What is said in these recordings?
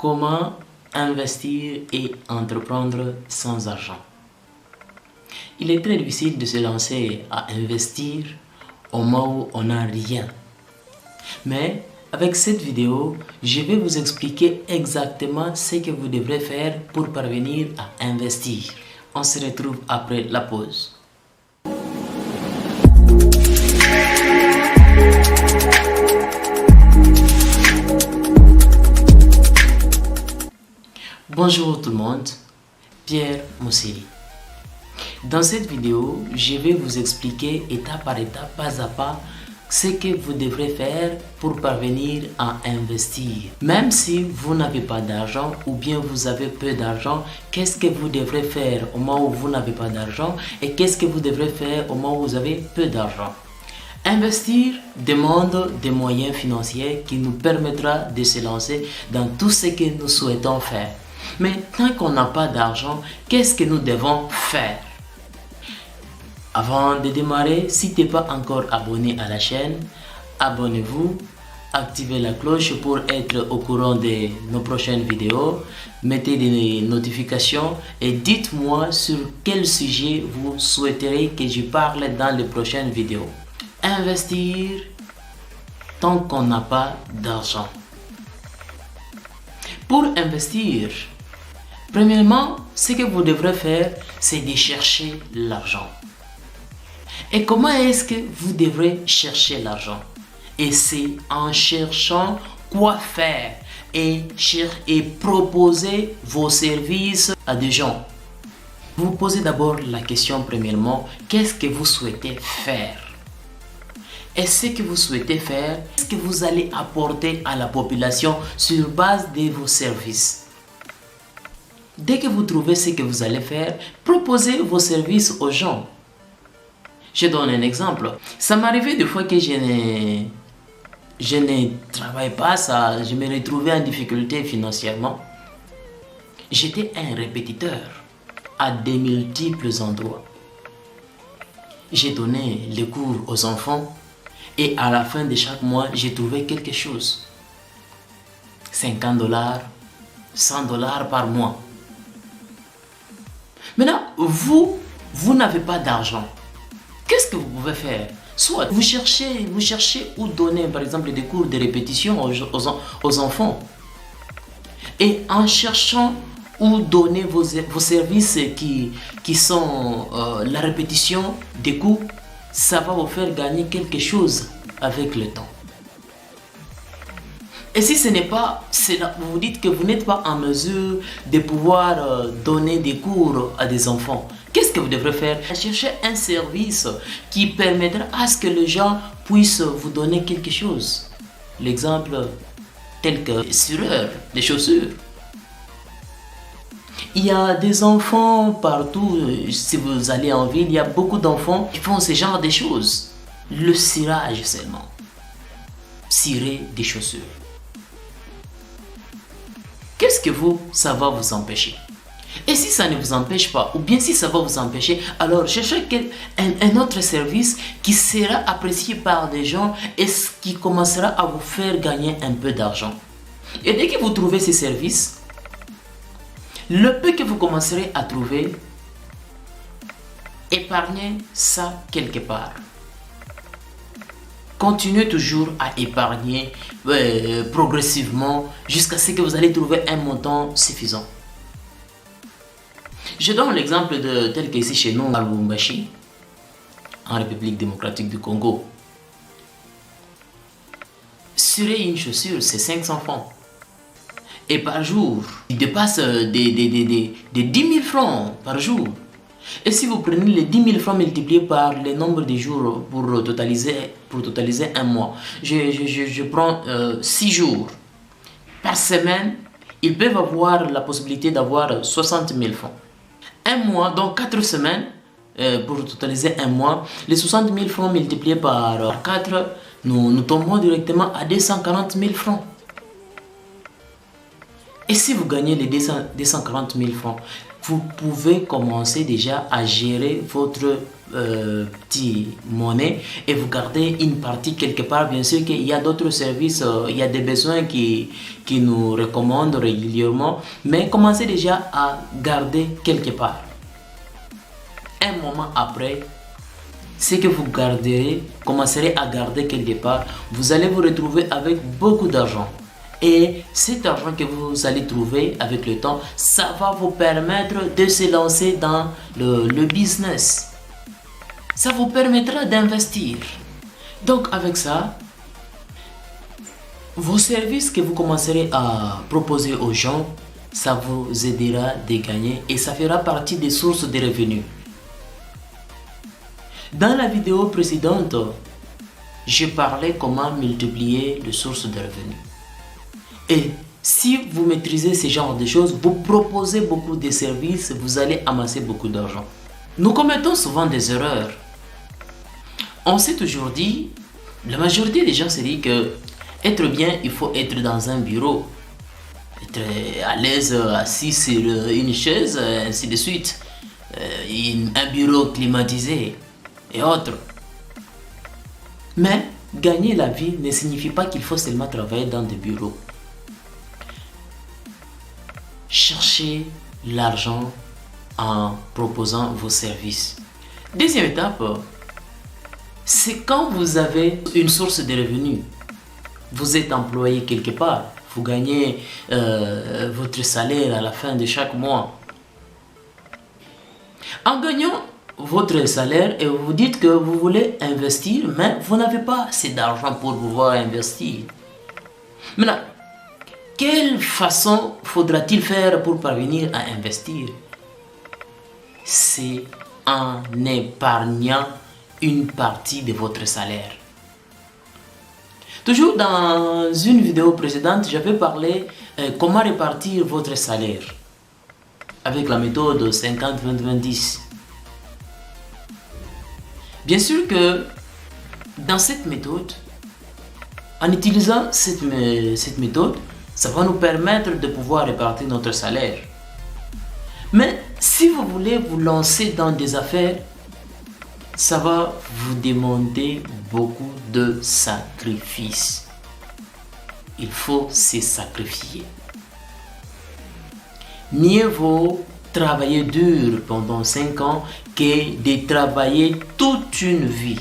Comment investir et entreprendre sans argent? Il est très difficile de se lancer à investir au moment où on n'a rien. Mais avec cette vidéo, je vais vous expliquer exactement ce que vous devrez faire pour parvenir à investir. On se retrouve après la pause. Bonjour tout le monde, Pierre Mousseli. Dans cette vidéo, je vais vous expliquer étape par étape, pas à pas, ce que vous devrez faire pour parvenir à investir. Même si vous n'avez pas d'argent ou bien vous avez peu d'argent, qu'est-ce que vous devrez faire au moment où vous n'avez pas d'argent et qu'est-ce que vous devrez faire au moment où vous avez peu d'argent. Investir demande des moyens financiers qui nous permettra de se lancer dans tout ce que nous souhaitons faire. Mais tant qu'on n'a pas d'argent, qu'est-ce que nous devons faire? Avant de démarrer, si tu n'es pas encore abonné à la chaîne, abonnez-vous, activez la cloche pour être au courant de nos prochaines vidéos, mettez des notifications et dites-moi sur quel sujet vous souhaiterez que je parle dans les prochaines vidéos. Investir tant qu'on n'a pas d'argent. Pour investir, premièrement, ce que vous devrez faire, c'est de chercher l'argent. Et comment est-ce que vous devrez chercher l'argent? Et c'est en cherchant quoi faire et proposer vos services à des gens. Vous posez d'abord la question premièrement, qu'est-ce que vous souhaitez faire? Et ce que vous souhaitez faire, qu'est-ce que vous allez apporter à la population sur base de vos services? Dès que vous trouvez ce que vous allez faire, proposez vos services aux gens. Je donne un exemple. Ça m'arrivait des fois que je ne travaille pas, je me retrouvais en difficulté financièrement. J'étais un répétiteur à de multiples endroits. J'ai donné les cours aux enfants et à la fin de chaque mois, j'ai trouvé quelque chose. 50 $, 100 $ par mois. Maintenant, vous n'avez pas d'argent. Qu'est-ce que vous pouvez faire? Soit vous cherchez où donner par exemple des cours de répétition aux enfants. Et en cherchant où donner vos services qui sont la répétition des cours, ça va vous faire gagner quelque chose avec le temps. Et si ce n'est pas cela, vous vous dites que vous n'êtes pas en mesure de pouvoir donner des cours à des enfants, qu'est-ce que vous devrez faire? Chercher un service qui permettra à ce que les gens puissent vous donner quelque chose. L'exemple tel que sureur, des chaussures. Il y a des enfants partout, si vous allez en ville, il y a beaucoup d'enfants qui font ce genre de choses. Le cirage seulement. Cirer des chaussures. Qu'est-ce que ça va vous empêcher? Et si ça ne vous empêche pas, ou bien si ça va vous empêcher, alors cherchez un autre service qui sera apprécié par des gens et qui commencera à vous faire gagner un peu d'argent. Et dès que vous trouvez ces services, le peu que vous commencerez à trouver, épargnez ça quelque part. Continuez toujours à épargner progressivement jusqu'à ce que vous allez trouver un montant suffisant. Je donne l'exemple tel qu'ici chez nous à Lubumbashi, en République démocratique du Congo. Surer une chaussure, c'est 500 francs. Et par jour, il dépasse des 10 000 francs par jour. Et si vous prenez les 10 000 francs multipliés par le nombre de jours pour totaliser un mois, je prends 6 jours. Par semaine, ils peuvent avoir la possibilité d'avoir 60 000 francs. Un mois, donc 4 semaines, pour totaliser un mois, les 60 000 francs multipliés par 4, nous tombons directement à 240 000 francs. Et si vous gagnez les 240 000 francs, vous pouvez commencer déjà à gérer votre petit monnaie et vous gardez une partie quelque part. Bien sûr qu'il y a d'autres services, il y a des besoins qui nous recommandent régulièrement, mais commencez déjà à garder quelque part. Un moment après, ce que vous garderez, commencerez à garder quelque part, vous allez vous retrouver avec beaucoup d'argent. Et cet argent que vous allez trouver avec le temps, ça va vous permettre de se lancer dans le business. Ça vous permettra d'investir. Donc avec ça, vos services que vous commencerez à proposer aux gens, ça vous aidera de gagner et ça fera partie des sources de revenus. Dans la vidéo précédente, je parlais comment multiplier les sources de revenus. Et si vous maîtrisez ce genre de choses, vous proposez beaucoup de services, vous allez amasser beaucoup d'argent. Nous commettons souvent des erreurs. On s'est toujours dit, la majorité des gens se disent que être bien, il faut être dans un bureau, être à l'aise, assis sur une chaise, ainsi de suite, un bureau climatisé et autres. Mais gagner la vie ne signifie pas qu'il faut seulement travailler dans des bureaux. Cherchez l'argent en proposant vos services. Deuxième étape, c'est quand vous avez une source de revenus. Vous êtes employé quelque part, vous gagnez votre salaire à la fin de chaque mois. En gagnant votre salaire et vous dites que vous voulez investir, mais vous n'avez pas assez d'argent pour pouvoir investir. Maintenant, quelle façon faudra-t-il faire pour parvenir à investir? C'est en épargnant une partie de votre salaire. Toujours dans une vidéo précédente, j'avais parlé comment répartir votre salaire avec la méthode 50-20-20-10. Bien sûr que dans cette méthode, en utilisant cette méthode, ça va nous permettre de pouvoir répartir notre salaire. Mais si vous voulez vous lancer dans des affaires, ça va vous demander beaucoup de sacrifices. Il faut se sacrifier. Mieux vaut travailler dur pendant 5 ans que de travailler toute une vie.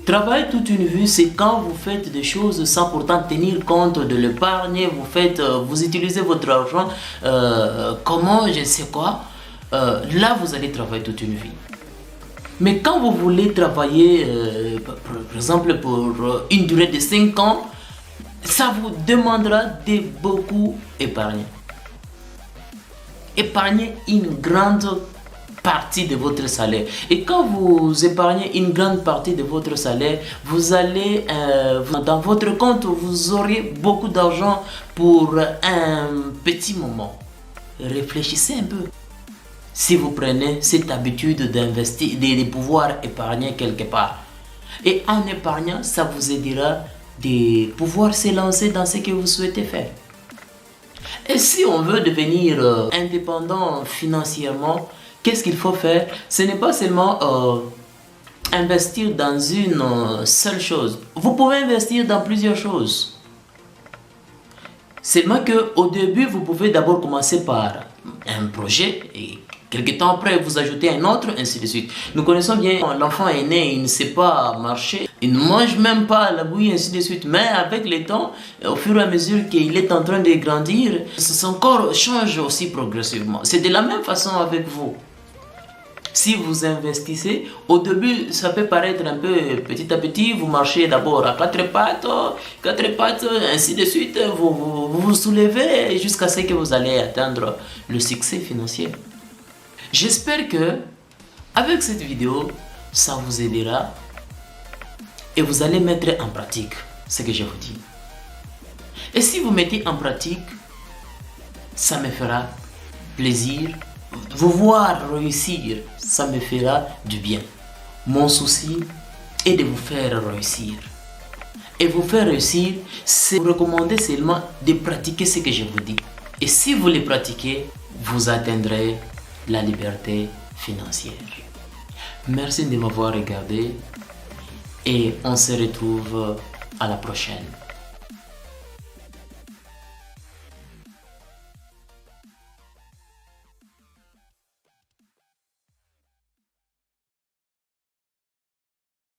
Travailler toute une vie, c'est quand vous faites des choses sans pourtant tenir compte de l'épargne, vous utilisez votre argent, comment, je ne sais quoi, là vous allez travailler toute une vie. Mais quand vous voulez travailler, par exemple pour une durée de 5 ans, ça vous demandera de beaucoup épargner. Épargnez une grande partie de votre salaire. Et quand vous épargnez une grande partie de votre salaire, vous allez, dans votre compte, vous aurez beaucoup d'argent pour un petit moment. Réfléchissez un peu. Si vous prenez cette habitude d'investir, de pouvoir épargner quelque part. Et en épargnant, ça vous aidera de pouvoir se lancer dans ce que vous souhaitez faire. Et si on veut devenir indépendant financièrement, qu'est-ce qu'il faut faire? Ce n'est pas seulement investir dans une seule chose. Vous pouvez investir dans plusieurs choses. Seulement qu'au début, vous pouvez d'abord commencer par un projet et quelque temps après, vous ajoutez un autre, ainsi de suite. Nous connaissons bien l'enfant est né, il ne sait pas marcher, il ne mange même pas la bouillie, ainsi de suite. Mais avec le temps, au fur et à mesure qu'il est en train de grandir, son corps change aussi progressivement. C'est de la même façon avec vous. Si vous investissez, au début, ça peut paraître un peu petit à petit, vous marchez d'abord à 4 pattes, ainsi de suite, vous vous soulevez jusqu'à ce que vous allez atteindre le succès financier. J'espère que avec cette vidéo, ça vous aidera et vous allez mettre en pratique ce que je vous dis. Et si vous mettez en pratique, ça me fera plaisir. Vous voir réussir, ça me fera du bien. Mon souci est de vous faire réussir. Et vous faire réussir, c'est vous recommander seulement de pratiquer ce que je vous dis. Et si vous les pratiquez, vous atteindrez la liberté financière. Merci de m'avoir regardé et on se retrouve à la prochaine.